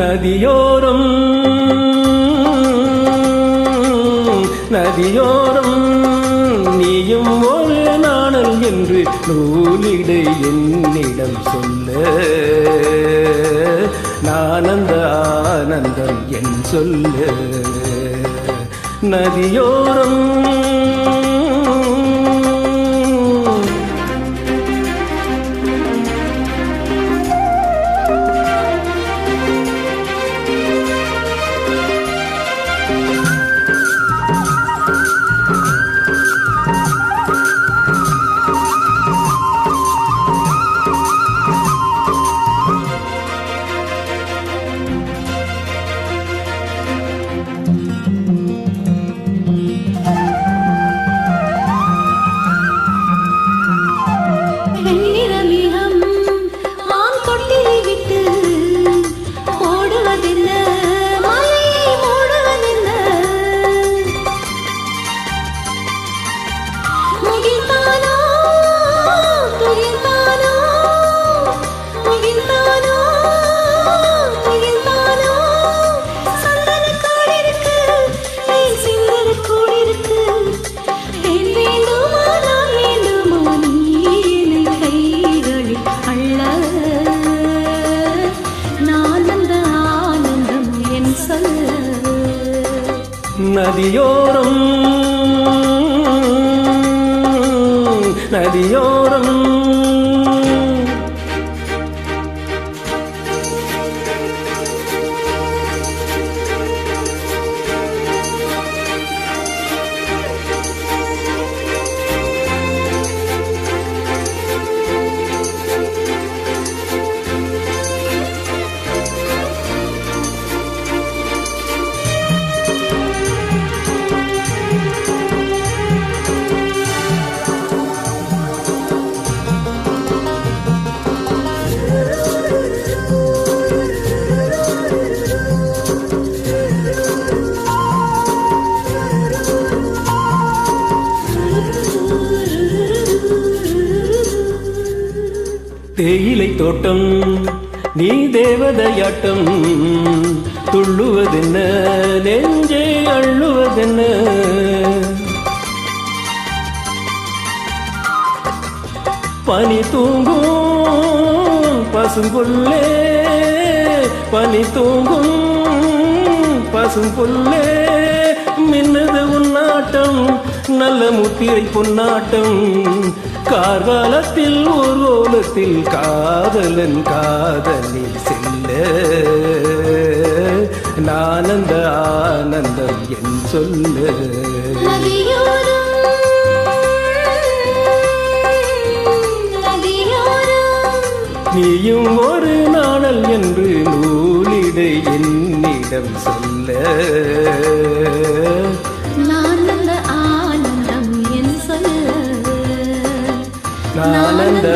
நதியோரம் நதியோரம் நீயும் ஒரு நாணல் என்று நூலிடை என்னிடம் சொல்ல நானந்த ஆனந்தம் என் சொல்ல நதியோரம் நதியோரம் நதியோரம் தேயிலை தோட்டம் நீ தேவதையாட்டம் துள்ளுவதென்ன நெஞ்சே அள்ளுவதென்ன பனி தூங்கும் பசும்புல்லே பனி தூங்கும் பசும்புல்லே மின்னது உன்னாட்டம் நல்ல முத்திரை பொன்னாட்டம் கார்காலத்தில் ஊர்வலத்தில் காதலன் காதலில் செல்ல நானந்த ஆனந்தம் என் சொல்ல நீயும் ஒரு நாணல் என்று நூலிடை என்னிடம் சொல்ல நானந்த ஆனந்தம் என் சொல்ல நானந்த